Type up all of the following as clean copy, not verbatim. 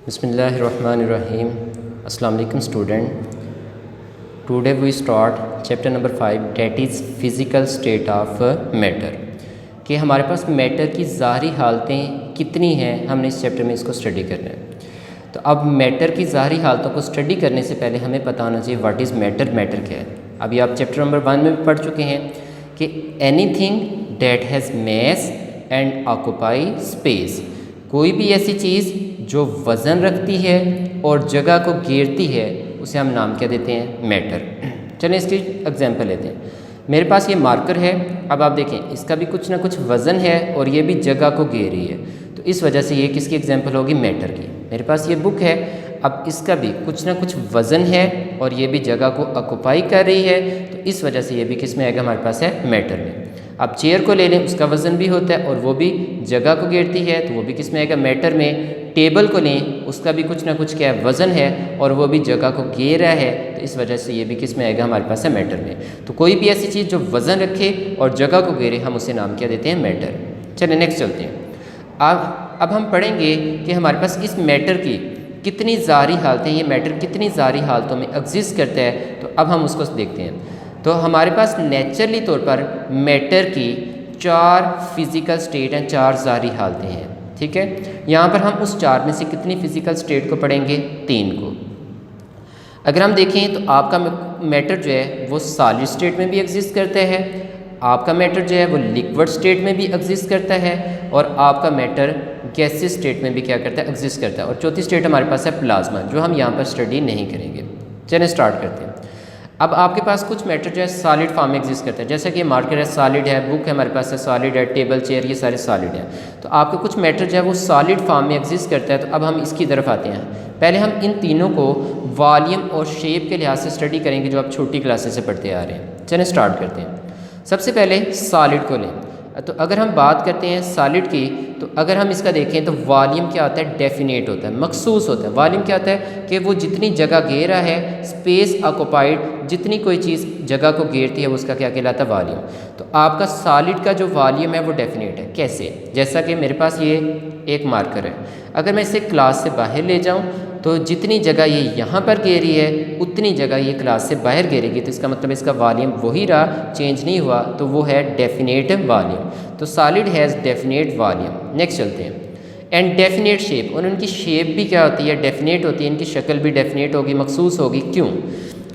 बिस्मिल्लाहिर्रहमानिर्रहीम। अस्सलाम वालेकुम student. Today we start chapter number 5 that is physical state of matter. कि हमारे पास मैटर की ज़ाहरी हालतें कितनी हैं, हमने इस चैप्टर में इसको स्टडी करना है। तो अब मैटर की ज़ाहरी हालतों को स्टडी करने से पहले हमें पता होना चाहिए व्हाट इज़ मैटर, मैटर क्या है। अभी आप चैप्टर नंबर 1 में भी पढ़ चुके हैं कि anything that has mass and occupy space, कोई भी ऐसी चीज़ जो वज़न रखती है और जगह को घेरती है उसे हम नाम क्या देते हैं, मैटर। चलें इसकी एग्जांपल लेते हैं। मेरे पास ये मार्कर है, अब आप देखें इसका भी कुछ ना कुछ वज़न है और ये भी जगह को घेर रही है, तो इस वजह से ये किसकी एग्जांपल होगी, मैटर की। मेरे पास ये बुक है, अब इसका भी कुछ ना कुछ वज़न है और ये भी जगह को ऑक्यूपाई कर रही है, तो इस वजह से ये भी किस में आएगा, हमारे पास है मैटर में। अब चेयर को ले लें, उसका वज़न भी होता है और वो भी जगह को घेरती है, तो वो भी किस में आएगा, मैटर में। टेबल को लें, उसका भी कुछ ना कुछ क्या है, वज़न है और वो भी जगह को घेर रहा है, तो इस वजह से ये भी किस में आएगा, हमारे पास है मैटर में। तो कोई भी ऐसी चीज़ जो वज़न रखे और जगह को घेरे, हम उसे नाम क्या देते हैं, मैटर। चलिए नेक्स्ट चलते हैं। अब हम पढ़ेंगे कि हमारे पास इस मैटर की कितनी ज़ाहरी हालतें, ये मैटर कितनी ज़ाहरी हालतों में एग्जिस्ट करता है, तो अब हम उसको देखते हैं। तो हमारे पास नेचुरली तौर पर मैटर की 4 फिज़िकल स्टेट हैं, 4 ज़ाहरी हालतें हैं, ठीक है। यहाँ पर हम उस 4 में से कितनी फ़िज़िकल स्टेट को पढ़ेंगे, 3 को। अगर हम देखें तो आपका मैटर जो है वो सॉलिड स्टेट में भी एग्जिस्ट करता है, आपका मैटर जो है वो लिक्विड स्टेट में भी एग्जिस्ट करता है, और आपका मैटर गैसियस स्टेट में भी क्या करता है, एग्जिस्ट करता है। और चौथी स्टेट हमारे पास है प्लाज्मा, जो हम यहाँ पर स्टडी नहीं करेंगे। चलिए स्टार्ट करते हैं। अब आपके पास कुछ मैटर जो है सॉलिड फॉर्म में एग्जिस्ट करता है, जैसे कि मार्कर है सॉलिड है, बुक है हमारे पास है सॉलिड है, टेबल चेयर ये सारे सॉलिड हैं। तो आपके कुछ मैटर जो है वो सॉलिड फॉर्म में एग्जिस्ट करता है। तो अब हम इसकी तरफ आते हैं। पहले हम इन तीनों को वॉल्यूम और शेप के लिहाज से स्टडी करेंगे, जो आप छोटी क्लासेस से पढ़ते आ रहे हैं। चलिए स्टार्ट करते हैं। सबसे पहले सॉलिड को लें। तो अगर हम बात करते हैं सॉलिड की, तो अगर हम इसका देखें तो वॉल्यूम क्या होता है, डेफिनेट होता है, मखसूस होता है। वॉल्यूम क्या होता है कि वो जितनी जगह घेरा है, स्पेस ऑक्यूपाइड, जितनी कोई चीज़ जगह को घेरती है वो उसका क्या कहलाता है, वॉल्यूम। तो आपका सॉलिड का जो वॉल्यूम है वो डेफिनेट है। कैसे, जैसा कि मेरे पास ये एक मार्कर है, अगर मैं इसे क्लास से बाहर ले जाऊँ तो जितनी जगह ये यहाँ पर घेरी है उतनी जगह ये क्लास से बाहर घेरेगी, तो इसका मतलब इसका वॉल्यूम वही रहा, चेंज नहीं हुआ, तो वो है डेफिनेट वॉल्यूम। तो solid has definite volume. Next चलते हैं। एंड डेफिनेट शेप, और उनकी शेप भी क्या होती है, डेफिनेट होती है, इनकी शक्ल भी डेफिनेट होगी, मखसूस होगी। क्यों,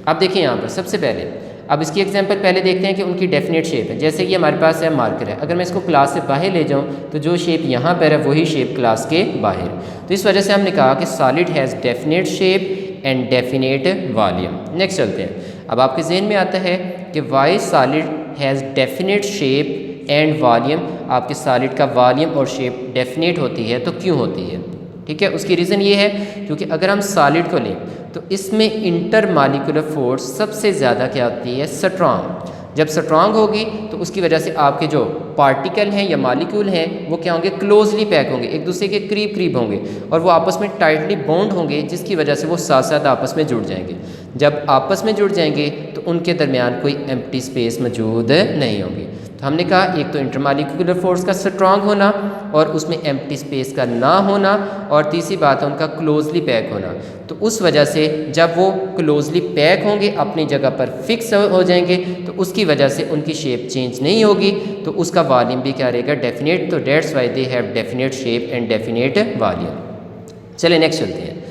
अब देखिए यहाँ पर सबसे पहले, अब इसकी एग्जांपल पहले देखते हैं कि उनकी डेफिनेट शेप है। जैसे कि हमारे पास है मार्कर है, अगर मैं इसको क्लास से बाहर ले जाऊँ तो जो शेप यहाँ पर है वही शेप क्लास के बाहर। तो इस वजह से हमने कहा कि solid has definite shape and definite volume. Next चलते हैं। अब आपके जहन में आता है कि why solid has definite shape and volume, आपके सॉलिड का वॉल्यूम और शेप डेफिनेट होती है, तो क्यों होती है, ठीक है। उसकी रीज़न ये है क्योंकि अगर हम सॉलिड को लें तो इसमें इंटर मॉलिक्यूलर फोर्स सबसे ज़्यादा क्या होती है, स्ट्रॉन्ग। जब स्ट्रॉन्ग होगी तो उसकी वजह से आपके जो पार्टिकल हैं या मॉलिक्यूल हैं वो क्या होंगे, क्लोजली पैक होंगे, एक दूसरे के करीब करीब होंगे और वो आपस में टाइटली बॉन्ड होंगे, जिसकी वजह से वो साथ साथ आपस में जुड़ जाएंगे। जब आपस में जुड़ जाएंगे तो उनके दरमियान कोई एम्प्टी स्पेस मौजूद नहीं होगी। तो हमने कहा एक तो इंटरमॉलिक्यूलर फोर्स का स्ट्रॉन्ग होना और उसमें एम्प्टी स्पेस का ना होना, और तीसरी बात है उनका क्लोजली पैक होना। तो उस वजह से जब वो क्लोजली पैक होंगे, अपनी जगह पर फिक्स हो जाएंगे, तो उसकी वजह से उनकी शेप चेंज नहीं होगी, तो उसका वॉल्यूम भी क्या रहेगा, डेफिनेट। तो that's why they have definite shape and definite volume. चलिए नेक्स्ट चलते हैं।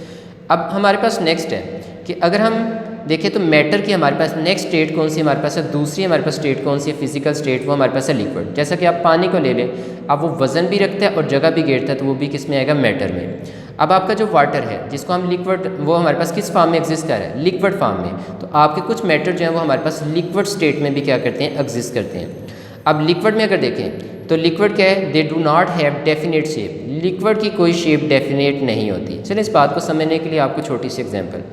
अब हमारे पास नेक्स्ट है कि अगर हम देखें तो मैटर की हमारे पास नेक्स्ट स्टेट कौन सी हमारे पास है, दूसरी हमारे पास स्टेट कौन सी है, फिजिकल स्टेट, वो हमारे पास है लिक्विड। जैसा कि आप पानी को ले लें, अब वो वज़न भी रखता है और जगह भी घेरता है, तो वो भी किस में आएगा, मैटर में। अब आपका जो वाटर है जिसको हम लिक्विड, वो हमारे पास किस फॉर्म में एग्जिस्ट कर रहा है, लिक्विड फॉर्म में। तो आपके कुछ मैटर जो है वो हमारे पास लिक्विड स्टेट में भी क्या करते हैं, एग्जिस्ट करते हैं। अब लिक्विड में अगर देखें तो लिक्विड क्या है, they do not have definite shape, liquid की कोई शेप डेफिनेट नहीं होती। चलिए इस बात को समझने के लिए आपको छोटी सी एग्जांपल,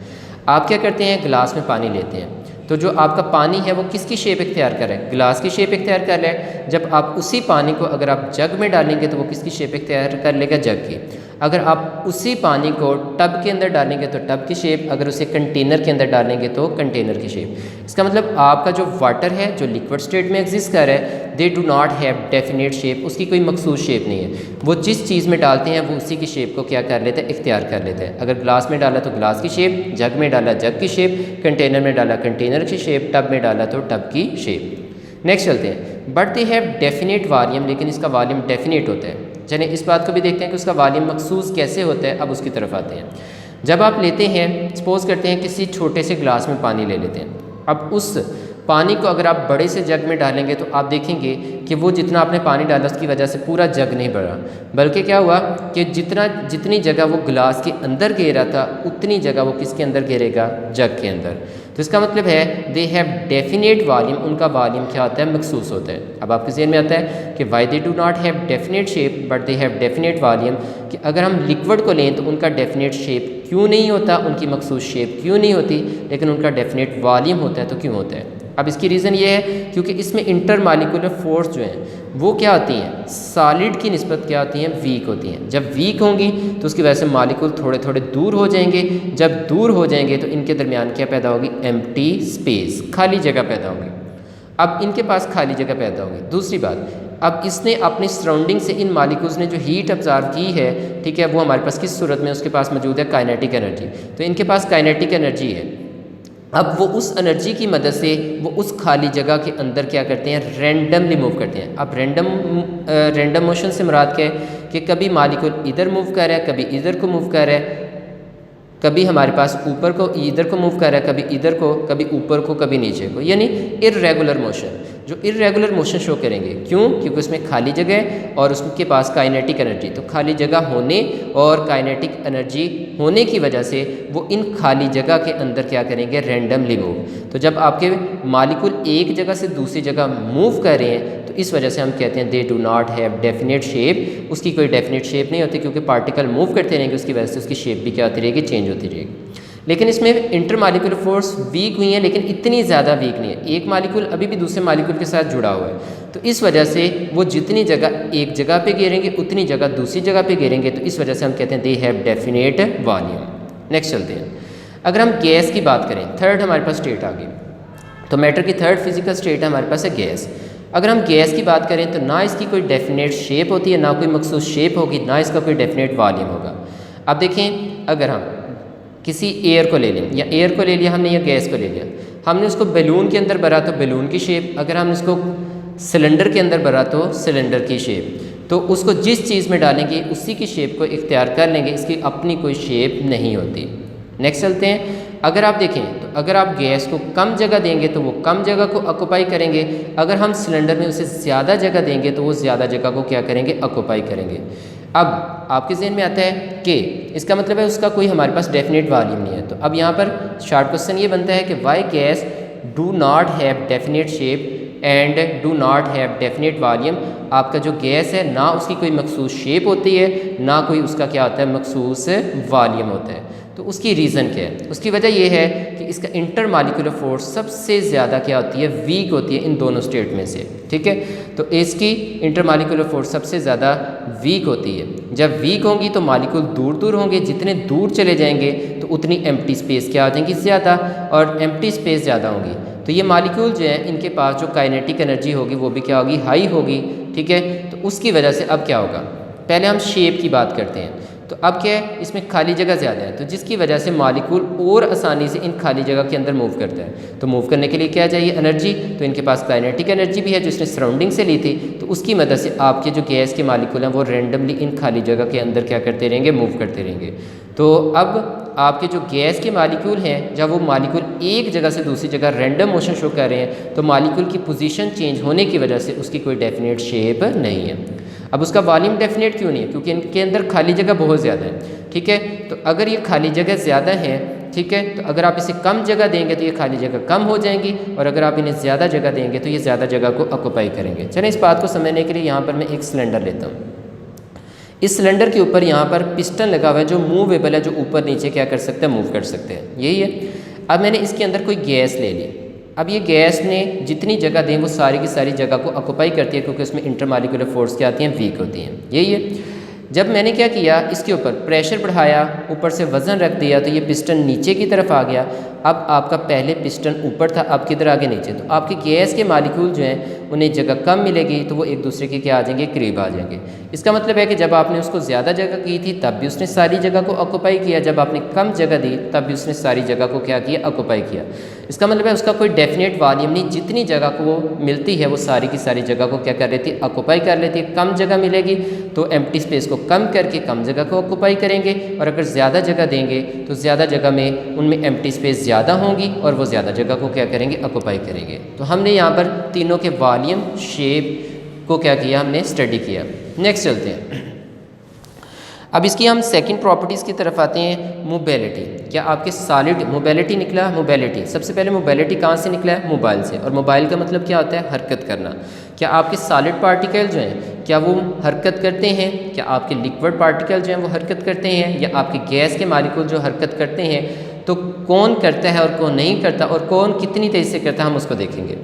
आप क्या करते हैं, गिलास में पानी लेते हैं, तो जो आपका पानी है वो किसकी शेप इख्तियार कर रहा है, गिलास की शेप इख्तियार कर रहा है। जब आप उसी पानी को अगर आप जग में डालेंगे तो वो किसकी शेप इख्तियार कर लेगा, जग की। अगर आप उसी पानी को टब के अंदर डालेंगे तो टब की शेप, अगर उसे कंटेनर के अंदर डालेंगे तो कंटेनर की शेप। इसका मतलब आपका जो वाटर है जो लिक्विड स्टेट में एग्जिस्ट कर रहा है, they do not have definite shape, उसकी कोई मखसूस शेप नहीं है। वो जिस चीज़ में डालते हैं वो उसी की शेप को क्या कर लेते हैं, इख्तियार कर लेते हैं। अगर ग्लास में डाला तो ग्लास की शेप, जग में डाला जग की शेप, कंटेनर में डाला कंटेनर की शेप, टब में डाला तो टब की शेप। नेक्स्ट चलते हैं, but they have definite volume, लेकिन इसका वॉल्यूम डेफिनेट होता है। चलिए इस बात को भी देखते हैं कि उसका वॉल्यूम मखसूस कैसे होता है। अब उसकी तरफ आते हैं। जब आप लेते हैं, सपोज करते हैं किसी छोटे से ग्लास में पानी ले लेते हैं, अब उस पानी को अगर आप बड़े से जग में डालेंगे तो आप देखेंगे कि वो जितना आपने पानी डाला उसकी वजह से पूरा जग नहीं भरा, बल्कि क्या हुआ कि जितनी जगह वो ग्लास के अंदर घेरा था उतनी जगह वो किसके अंदर घेरेगा, जग के अंदर। तो इसका मतलब है दे हैव डेफिनेट वॉल्यूम, उनका वॉल्यूम क्या होता है, मखसूस होता है। अब आपके ज़हन में आता है कि why they do not have definite shape but they have definite volume, कि अगर हम लिक्विड को लें तो उनका डेफिनेट शेप क्यों नहीं होता, उनकी मखसूस शेप क्यों नहीं होती, लेकिन उनका डेफिनेट वॉल्यूम होता है तो क्यों होता है। अब इसकी रीज़न ये है क्योंकि इसमें इंटरमालिकुलर फोर्स जो हैं वो क्या होती हैं, सॉलिड की निस्बत क्या होती हैं, वीक होती हैं। जब वीक होंगी तो उसकी वजह से मालिकुल थोड़े थोड़े दूर हो जाएंगे, जब दूर हो जाएंगे तो इनके दरमियान क्या पैदा होगी, एम्प्टी स्पेस, खाली जगह पैदा होगी। अब इनके पास खाली जगह पैदा होगी। दूसरी बात, अब इसने अपनी सराउंडिंग से इन मालिक्यूल्स ने जो हीट ऑब्जर्व की है, ठीक है, वो हमारे पास किस सूरत में उसके पास मौजूद है, काइनेटिक एनर्जी। तो इनके पास काइनेटिक एनर्जी है। अब वो उस एनर्जी की मदद से वो उस खाली जगह के अंदर क्या करते हैं, रैंडमली मूव करते हैं। अब रैंडम मोशन से मुराद क्या है कि कभी मालिक्यूल इधर मूव कर रहा है, कभी इधर को मूव कर रहा है, कभी हमारे पास ऊपर को इधर को मूव कर रहा है, कभी इधर को, कभी ऊपर को, कभी नीचे को, यानी इर्रेगुलर मोशन। जो इर्रेगुलर मोशन शो करेंगे, क्यों, क्योंकि उसमें खाली जगह है और उसके पास काइनेटिक एनर्जी। तो खाली जगह होने और काइनेटिक एनर्जी होने की वजह से वो इन खाली जगह के अंदर क्या करेंगे, रैंडमली मूव। तो जब आपके मालिक्यूल एक जगह से दूसरी जगह मूव कर रहे हैं तो इस वजह से हम कहते हैं they do not have definite shape, उसकी कोई डेफिनेट शेप नहीं होती, क्योंकि पार्टिकल मूव करते रहेंगे उसकी वजह से उसकी शेप भी क्या होती रहेगी, चेंज होती रहेगी। लेकिन इसमें इंटरमालिक्यूलर फोर्स वीक हुई है, लेकिन इतनी ज़्यादा वीक नहीं है। एक मालिक्यूल अभी भी दूसरे मालिक्यूल के साथ जुड़ा हुआ है, तो इस वजह से वो जितनी जगह एक जगह पे घेरेंगे उतनी जगह दूसरी जगह पे घेरेंगे, तो इस वजह से हम कहते हैं they have definite volume. Next चलते हैं, अगर हम गैस की बात करें, थर्ड हमारे पास स्टेट आ गई, तो मैटर की थर्ड फिजिकल स्टेट हमारे पास है गैस। अगर हम गैस की बात करें तो ना इसकी कोई डेफिनेट शेप होती है, ना कोई मखसूस शेप होगी, ना इसका कोई डेफिनेट वॉल्यूम होगा। अब देखें, अगर हम किसी एयर को ले लें, या एयर को ले लिया हमने या गैस को ले लिया, हमने उसको बैलून के अंदर भरा तो बैलून की शेप, अगर हमने उसको सिलेंडर के अंदर भरा तो सिलेंडर की शेप। तो उसको जिस चीज़ में डालेंगे उसी की शेप को इख्तियार कर लेंगे, इसकी अपनी कोई शेप नहीं होती। नेक्स्ट चलते हैं, अगर आप देखें तो अगर आप गैस को कम जगह देंगे तो वो कम जगह को ऑक्यूपाई करेंगे, अगर हम सिलेंडर में उसे ज़्यादा जगह देंगे तो वो ज़्यादा जगह को क्या करेंगे, ऑक्यूपाई करेंगे। अब आपके ज़हन में आता है कि इसका मतलब है उसका कोई हमारे पास डेफिनेट वॉल्यूम नहीं है। तो अब यहाँ पर शॉर्ट क्वेश्चन ये बनता है कि why gas do not have definite shape and do not have definite volume. आपका जो गैस है ना उसकी कोई मखसूस शेप होती है, ना कोई उसका क्या होता है, मखसूस वॉल्यूम होता है। तो उसकी रीज़न क्या है, उसकी वजह यह है कि इसका इंटरमालिक्यूलर फोर्स सबसे ज़्यादा क्या होती है, वीक होती है इन दोनों स्टेट में से, ठीक है। तो इसकी इंटरमालिक्यूलर फोर्स सबसे ज़्यादा वीक होती है। जब वीक होंगी तो मालिक्यूल दूर दूर होंगे, जितने दूर चले जाएंगे तो उतनी एम्प्टी स्पेस क्या हो जाएंगी, ज़्यादा, और एम्प्टी स्पेस ज़्यादा होंगी तो ये मालिक्यूल जो है इनके पास जो काइनेटिक एनर्जी होगी वो भी क्या होगी, हाई होगी, ठीक है। तो उसकी वजह से अब क्या होगा, पहले हम शेप की बात करते हैं। तो अब क्या है, इसमें खाली जगह ज़्यादा है, तो जिसकी वजह से मालिक्यूल और आसानी से इन खाली जगह के अंदर मूव करता है। तो मूव करने के लिए क्या चाहिए, एनर्जी। तो इनके पास काइनेटिक एनर्जी भी है जो इसने सराउंडिंग से ली थी, तो उसकी मदद से आपके जो गैस के मालिक्यूल हैं वो रैंडमली इन खाली जगह के अंदर क्या करते रहेंगे, मूव करते रहेंगे। तो अब आपके जो गैस के मालिक्यूल हैं, जब वो मालिक्यूल एक जगह से दूसरी जगह रैंडम मोशन शो कर रहे हैं तो मालिक्यूल की पोजीशन चेंज होने की वजह से उसकी कोई डेफिनेट शेप नहीं है। अब उसका वॉल्यूम डेफिनेट क्यों नहीं है, क्योंकि इनके अंदर खाली जगह बहुत ज़्यादा है, ठीक है। तो अगर ये खाली जगह ज़्यादा है, ठीक है, तो अगर आप इसे कम जगह देंगे तो ये खाली जगह कम हो जाएंगी, और अगर आप इन्हें ज़्यादा जगह देंगे तो ये ज़्यादा जगह को ऑक्यूपाई करेंगे। चलें इस बात को समझने के लिए यहाँ पर मैं एक सिलेंडर लेता हूँ। इस सिलेंडर के ऊपर यहाँ पर पिस्टन लगा हुआ है जो मूवेबल है, जो ऊपर नीचे क्या कर सकते हैं, मूव कर सकते हैं, यही है। अब मैंने इसके अंदर कोई गैस ले ली, अब ये गैस ने जितनी जगह दें वो सारी की सारी जगह को ऑक्यूपाई करती है, क्योंकि उसमें इंटरमालिक्यूलर फोर्स क्या आती हैं, वीक होती हैं, यही है। जब मैंने क्या किया, इसके ऊपर प्रेशर बढ़ाया, ऊपर से वज़न रख दिया, तो ये पिस्टन नीचे की तरफ आ गया। अब आपका पहले पिस्टन ऊपर था, अब किधर आगे नीचे, तो आपके गैस के मालिक्यूल जो हैं उन्हें जगह कम मिलेगी, तो वो एक दूसरे के क्या आ जाएंगे, करीब आ जाएंगे। इसका मतलब है कि जब आपने उसको ज़्यादा जगह की थी तब भी उसने सारी जगह को ऑक्यूपाई किया, जब आपने कम जगह दी तब भी उसने सारी जगह को क्या किया, ऑक्यूपाई किया। इसका मतलब है उसका कोई डेफिनेट वॉल्यूम नहीं, जितनी जगह को वो मिलती है वो सारी की सारी जगह को क्या कर लेती है, ऑक्यूपाई कर लेती है। कम जगह मिलेगी तो एम्प्टी स्पेस को कम करके कम जगह को ऑक्यूपाई करेंगे, और अगर ज़्यादा जगह देंगे तो ज़्यादा जगह में उनमें एम्प्टी स्पेस ज़्यादा होंगी और वो ज़्यादा जगह को क्या करेंगे, ऑक्यूपाई करेंगे। तो हमने यहाँ पर तीनों के वॉल्यूम, शेप को क्या किया, हमने स्टडी किया। नेक्स्ट चलते हैं। अब इसकी हम सेकंड प्रॉपर्टीज़ की तरफ आते हैं, मोबिलिटी। क्या आपके सॉलिड मोबिलिटी निकला, मोबिलिटी सबसे पहले मोबिलिटी कहाँ से निकला है, मोबाइल से। और मोबाइल का मतलब क्या होता है, हरकत करना। क्या आपके सॉलिड पार्टिकल जो हैं क्या वो हरकत करते हैं, क्या आपके लिक्विड पार्टिकल जो हैं वो हरकत करते हैं, या आपके गैस के मालिक्यूल जो हरकत करते हैं, तो कौन करता है और कौन नहीं करता, और कौन कितनी तेज़ी से करता है, हम उसको देखेंगे।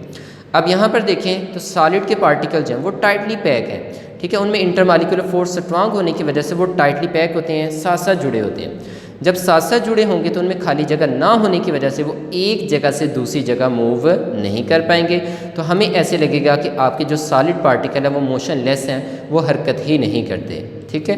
अब यहाँ पर देखें तो सॉलिड के पार्टिकल जो हैं वो टाइटली पैक हैं, ठीक है, उनमें इंटरमॉलिक्यूलर फोर्स स्ट्रांग होने की वजह से वो टाइटली पैक होते हैं, साथ साथ जुड़े होते हैं। जब साथ साथ जुड़े होंगे तो उनमें खाली जगह ना होने की वजह से वो एक जगह से दूसरी जगह मूव नहीं कर पाएंगे। तो हमें ऐसे लगेगा कि आपके जो सॉलिड पार्टिकल है वो मोशनलेस हैं, वो हरकत ही नहीं करते, ठीक है।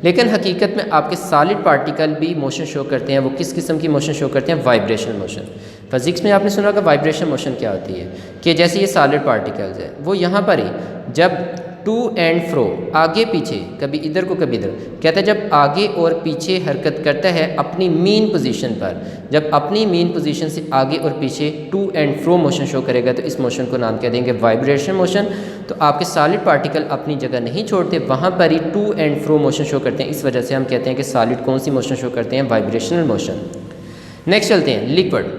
लेकिन हकीकत में आपके सॉलिड पार्टिकल भी मोशन शो करते हैं। वो किस किस्म की मोशन शो करते हैं, वाइब्रेशनल मोशन। फिजिक्स में आपने सुना होगा वाइब्रेशन मोशन क्या होती है, कि जैसे ये सॉलिड पार्टिकल्स है वो यहाँ पर ही जब टू एंड फ्रो, आगे पीछे, कभी इधर को कभी इधर, कहता है जब आगे और पीछे हरकत करता है अपनी मीन पोजीशन पर, जब अपनी मीन पोजीशन से आगे और पीछे to and fro motion show करेगा तो इस मोशन को नाम कह देंगे वाइब्रेशन मोशन। तो आपके सॉलिड पार्टिकल अपनी जगह नहीं छोड़ते, वहाँ पर ही to and fro motion show करते हैं। इस वजह से हम कहते हैं कि सॉलिड कौन सी मोशन शो करते हैं, वाइब्रेशनल मोशन। नेक्स्ट चलते हैं, लिक्विड।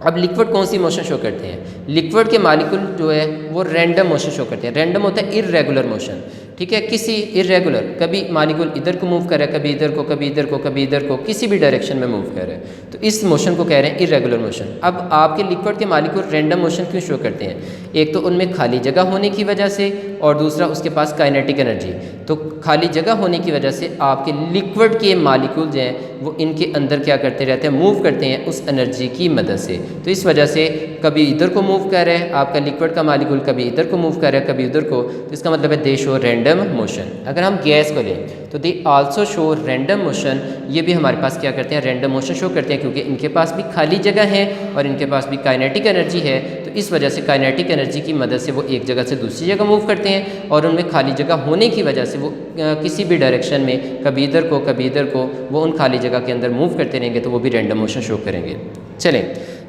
अब लिक्विड कौन सी मोशन शो करते हैं, लिक्विड के मालिक्यूल जो है वो रैंडम मोशन शो करते हैं। रैंडम होता है इर्रेगुलर मोशन, ठीक है, किसी इर्रेगुलर, कभी मालिक्यूल इधर को मूव कर रहा है, कभी इधर को, कभी इधर को, कभी इधर को, किसी भी डायरेक्शन में मूव कर रहा है, तो इस मोशन को कह रहे हैं इर्रेगुलर मोशन। अब आपके लिक्विड के मालिक्यूल रैंडम मोशन क्यों शो करते हैं, एक तो उनमें खाली जगह होने की वजह से, और दूसरा उसके पास काइनेटिक एनर्जी। तो खाली जगह होने की वजह से आपके लिक्विड के मालिक्यूल जो हैं वो इनके अंदर क्या करते रहते हैं, मूव करते हैं उस एनर्जी की मदद से। तो इस वजह से कभी इधर को मूव कर रहा है आपका लिक्विड का मालिक्यूल, कभी इधर को मूव कर रहा है, कभी उधर को, तो इसका मतलब है दे शो रैंडम मोशन। अगर हम गैस को लें तो they also show random motion, ये भी हमारे पास क्या करते हैं, रैंडम मोशन शो करते हैं, क्योंकि इनके पास भी खाली जगह है और इनके पास भी काइनेटिक एनर्जी है। तो इस वजह से काइनेटिक एनर्जी की मदद से वो एक जगह से दूसरी जगह मूव करते हैं, और उनमें खाली जगह होने की वजह से वो किसी भी डायरेक्शन में, कभी इधर को कभी इधर को, वो उन खाली जगह के अंदर मूव करते रहेंगे, तो वो भी रैंडम मोशन शो करेंगे। चलें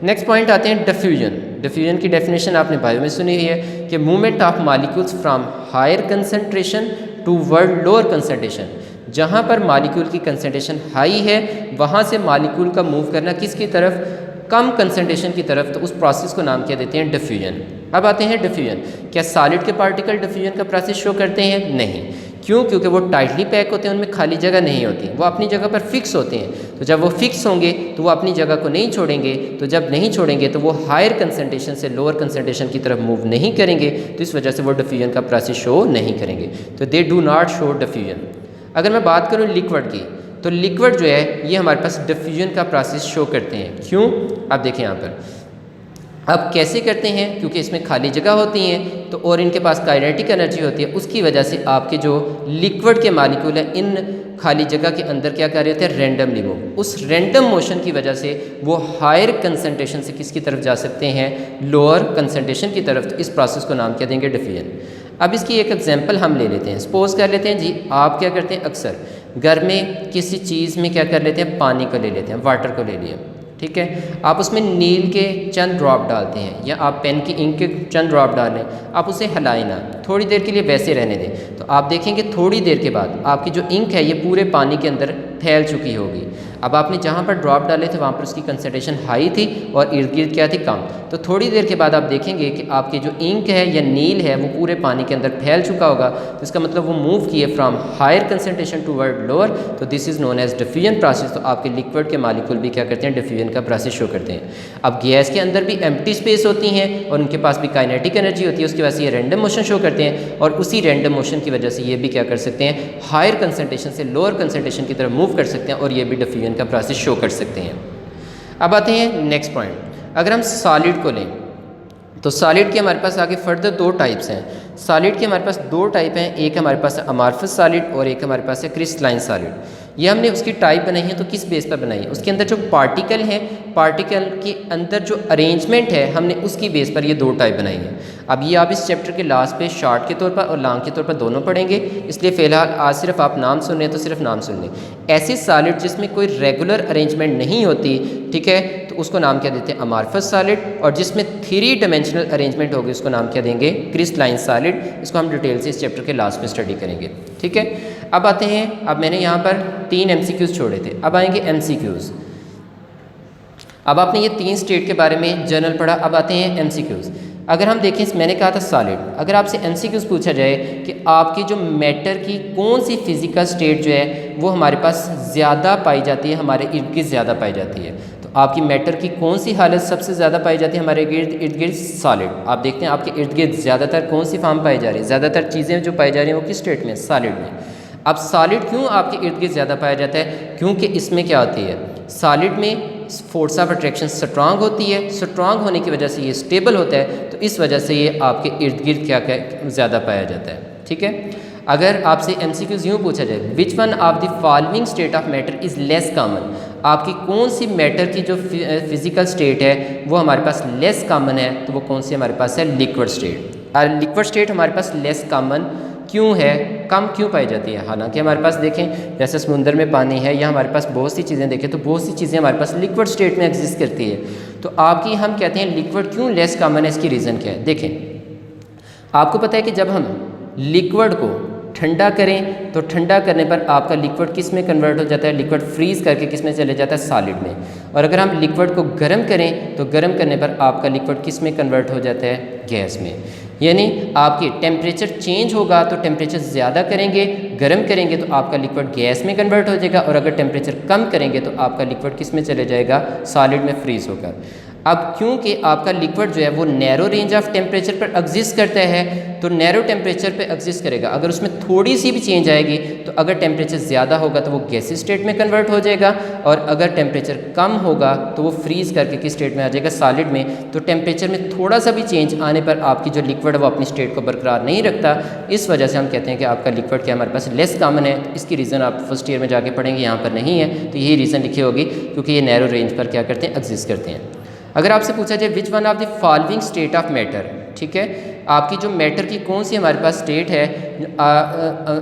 नेक्स्ट पॉइंट आते हैं, डिफ्यूजन। डिफ्यूजन की डेफिनेशन आपने बायो में सुनी हुई है कि movement of molecules from higher concentration toward lower concentration. जहाँ पर मालिक्यूल की कंसंट्रेशन हाई है वहाँ से मालिक्यूल का मूव करना किसकी तरफ, कम कंसंट्रेशन की तरफ, तो उस प्रोसेस को नाम क्या देते हैं, डिफ्यूजन। अब आते हैं डिफ्यूजन। क्या सॉलिड के पार्टिकल डिफ्यूजन का प्रोसेस शो करते हैं, नहीं। क्यों, क्योंकि वो टाइटली पैक होते हैं, उनमें खाली जगह नहीं होती, वो अपनी जगह पर फिक्स होते हैं। तो जब वो फिक्स होंगे तो वो अपनी जगह को नहीं छोड़ेंगे, तो जब नहीं छोड़ेंगे तो वो हायर कंसंट्रेशन से लोअर कंसंट्रेशन की तरफ मूव नहीं करेंगे, तो इस वजह से वो डिफ्यूजन का प्रोसेस शो नहीं करेंगे, तो they do not show diffusion. अगर मैं बात करूँ लिक्विड की, तो लिक्विड जो है ये हमारे पास डिफ्यूजन का प्रोसेस शो करते हैं। क्यों, आप देखें यहाँ पर, अब कैसे करते हैं, क्योंकि इसमें खाली जगह होती हैं तो, और इनके पास काइनेटिक एनर्जी होती है, उसकी वजह से आपके जो लिक्विड के मालिक्यूल हैं इन खाली जगह के अंदर क्या कर रहे होते हैं, रैंडमली मूव। उस रैंडम मोशन की वजह से वो हायर कंसंट्रेशन से किसकी तरफ जा सकते हैं, लोअर कंसंट्रेशन की तरफ। तो इस प्रोसेस को नाम क्या देंगे, डिफ्यूजन। अब इसकी एक एग्जांपल हम ले लेते हैं। सपोज कर लेते हैं जी, आप क्या करते हैं, अक्सर घर में किसी चीज़ में क्या कर लेते हैं, पानी को ले लेते हैं, वाटर को ले लिया, ठीक है, आप उसमें नील के चंद ड्रॉप डालते हैं, या आप पेन की इंक के चंद ड्रॉप डालें, आप उसे हिलाएं ना, थोड़ी देर के लिए वैसे रहने दें, तो आप देखेंगे थोड़ी देर के बाद आपकी जो इंक है ये पूरे पानी के अंदर फैल चुकी होगी। अब आपने जहाँ पर ड्रॉप डाले थे वहाँ पर उसकी कंसनट्रेशन हाई थी और इर्द गिर्द क्या थी, कम। तो थोड़ी देर के बाद आप देखेंगे कि आपके जो इंक है या नील है वो पूरे पानी के अंदर फैल चुका होगा। तो इसका मतलब वो मूव किए from higher concentration toward lower, तो this is known as diffusion process. तो आपके लिक्विड के मालिक्यूल भी क्या करते हैं, डिफ्यूजन का प्रोसेस शो करते हैं। अब गैस के अंदर भी एम्प्टी स्पेस होती हैं और उनके पास भी काइनेटिक एनर्जी होती है, उसकी वजह से ये रैंडम मोशन शो करते हैं और उसी रैंडम मोशन की वजह से ये भी क्या कर सकते हैं, हायर कंसनट्रेशन से लोअर कंसनट्रेशन की तरफ मूव कर सकते हैं और ये भी डिफ्यूजन का प्रोसेस शो कर सकते हैं। अब आते हैं नेक्स्ट पॉइंट। अगर हम सॉलिड को लें तो सॉलिड के हमारे पास आगे फर्दर दो टाइप्स हैं। सॉलिड के हमारे पास दो टाइप हैं, एक हमारे पास है अमार्फस सॉलिड और एक हमारे पास है क्रिस्टलाइन सॉलिड। ये हमने उसकी टाइप बनाई है तो किस बेस पर बनाई है, उसके अंदर जो पार्टिकल हैं, पार्टिकल के अंदर जो अरेंजमेंट है हमने उसकी बेस पर ये दो टाइप बनाई है। अब ये आप इस चैप्टर के लास्ट पे शॉर्ट के तौर पर और लॉन्ग के तौर पर दोनों पढ़ेंगे, इसलिए फ़िलहाल आज सिर्फ आप नाम सुन रहे हैं तो सिर्फ नाम सुन लें। ऐसी सॉलिड जिसमें कोई रेगुलर अरेंजमेंट नहीं होती, ठीक है, तो उसको नाम क्या देते हैं, अमार्फस सॉलिड। और जिसमें 3 डायमेंशनल अरेंजमेंट होगी उसको नाम क्या देंगे, क्रिस्टलाइन सॉलिड। इसको हम डिटेल से इस चैप्टर के लास्ट में स्टडी करेंगे, ठीक है। अब आते हैं, अब मैंने यहाँ पर 3 MCQs छोड़े थे, अब आएंगे MCQs। अब आपने ये 3 स्टेट के बारे में जर्नल पढ़ा, अब आते हैं MCQs। अगर हम देखें, मैंने कहा था सॉलिड, अगर आपसे MCQs पूछा जाए कि आपकी जो मैटर की कौन सी फिजिकल स्टेट जो है वो हमारे पास ज़्यादा पाई जाती है, हमारे इर्द गिर्द ज़्यादा पाई जाती है, तो आपकी मैटर की कौन सी हालत सबसे ज़्यादा पाई जाती है हमारे इर्द गिर्द, सॉलिड। आप देखते हैं आपके इर्द गिर्द ज़्यादातर कौन सी फॉर्म पाई जा रही है, ज़्यादातर चीज़ें जो पाई जा रही हैं वो किस स्टेट में, सॉलिड में। अब सॉलिड क्यों आपके इर्द गिर्द ज़्यादा पाया जाता है, क्योंकि इसमें क्या होती है, सॉलिड में फोर्स ऑफ अट्रैक्शन स्ट्रांग होती है, स्ट्रांग होने की वजह से ये स्टेबल होता है, तो इस वजह से ये आपके इर्द गिर्द क्या ज़्यादा पाया जाता है, ठीक है। अगर आपसे MCQs यूँ पूछा जाए, which one of the following state of matter is less common, आपकी कौन सी मैटर की जो फिजिकल स्टेट है वो हमारे पास लेस कॉमन है, तो वो कौन सी हमारे पास है, लिक्विड स्टेट। और लिक्विड स्टेट हमारे पास लेस कॉमन क्यों है, कम क्यों पाई जाती है, हालांकि हमारे पास देखें जैसे समुंदर में पानी है या हमारे पास बहुत सी चीज़ें देखें तो बहुत सी चीज़ें हमारे पास लिक्विड स्टेट में एग्जिस्ट करती है। तो आपकी हम कहते हैं लिक्विड क्यों लेस कॉमन है, इसकी रीज़न क्या है। देखें, आपको पता है कि जब हम लिक्विड को ठंडा करें तो ठंडा करने पर आपका लिक्विड किस में कन्वर्ट हो जाता है, लिक्विड फ्रीज़ करके किस में चले जाता है, सॉलिड में। और अगर हम लिक्विड को गर्म करें तो गर्म करने पर आपका लिक्विड किस में कन्वर्ट हो जाता है, गैस में। यानी आपके टेम्परेचर चेंज होगा तो टेम्परेचर ज़्यादा करेंगे, गर्म करेंगे तो आपका लिक्विड गैस में कन्वर्ट हो जाएगा, और अगर टेम्परेचर कम करेंगे तो आपका लिक्विड किस में चले जाएगा, सॉलिड में फ्रीज़ होकर। अब क्योंकि आपका लिक्विड जो है वो नैरो रेंज ऑफ टेम्परेचर पर एग्जिस्ट करता है, तो नैरो टेम्परेचर पे एग्जिस्ट करेगा। अगर उसमें थोड़ी सी भी चेंज आएगी तो अगर टेम्परेचर ज़्यादा होगा तो वो गैसी स्टेट में कन्वर्ट हो जाएगा, और अगर टेम्परेचर कम होगा तो वो फ्रीज़ करके किस स्टेट में आ जाएगा, सॉलिड में। तो टेम्परेचर में थोड़ा सा भी चेंज आने पर आपकी जो लिक्विड है वो अपनी स्टेट को बरकरार नहीं रखता। इस वजह से हम कहते हैं कि आपका लिक्विड क्या हमारे पास लेस कॉमन है। तो इसकी रीज़न आप फर्स्ट ईयर में जाके पढ़ेंगे, यहाँ पर नहीं है, तो यही रीज़न लिखी होगी क्योंकि ये नैरो रेंज पर क्या करते हैं, एग्जिस्ट करते हैं। अगर आपसे पूछा जाए which one of the following state of matter, ठीक है, आपकी जो मैटर की कौन सी हमारे पास स्टेट है,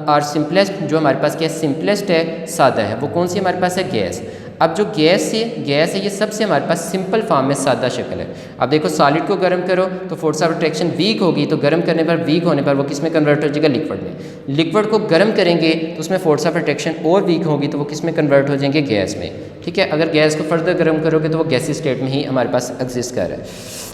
और सिंपलेस्ट जो हमारे पास क्या सिंपलेस्ट है, सादा है, वो कौन सी हमारे पास है, गैस। अब जो गैस है ये सबसे हमारे पास सिंपल फॉर्म में सादा शक्ल है। अब देखो सॉलिड को गर्म करो तो फोर्स ऑफ अट्रैक्शन वीक होगी, तो गर्म करने पर, वीक होने पर वो किस में कन्वर्ट हो जाएगा, लिक्विड में। लिक्विड को गर्म करेंगे तो उसमें फोर्स ऑफ अट्रैक्शन और वीक होगी तो वो किस में कन्वर्ट हो जाएंगे, गैस में, ठीक है। अगर गैस को फर्दर गर्म करोगे तो वो गैसी स्टेट में ही हमारे पास एग्जिस्ट कर रहा है।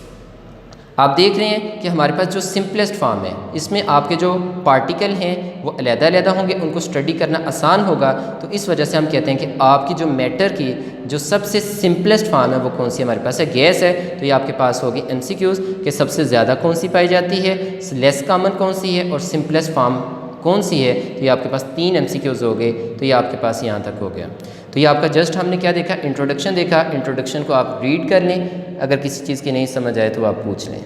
आप देख रहे हैं कि हमारे पास जो सिंपलेस्ट फॉर्म है इसमें आपके जो पार्टिकल हैं वो अलग-अलग होंगे, उनको स्टडी करना आसान होगा। तो इस वजह से हम कहते हैं कि आपकी जो मैटर की जो सबसे सिंपलेस्ट फॉर्म है वो कौन सी हमारे पास है, गैस है। तो ये आपके पास होगी MCQs कि सबसे ज़्यादा कौन सी पाई जाती है, लेस कॉमन कौन सी है, और सिंपलेस्ट फॉर्म कौन सी है। तो ये आपके पास 3 MCQs हो गए, तो ये आपके पास यहाँ तक हो गया। तो ये आपका जस्ट हमने क्या देखा, इंट्रोडक्शन देखा। इंट्रोडक्शन को आप रीड कर लें, अगर किसी चीज़ की नहीं समझ आए तो आप पूछ लें।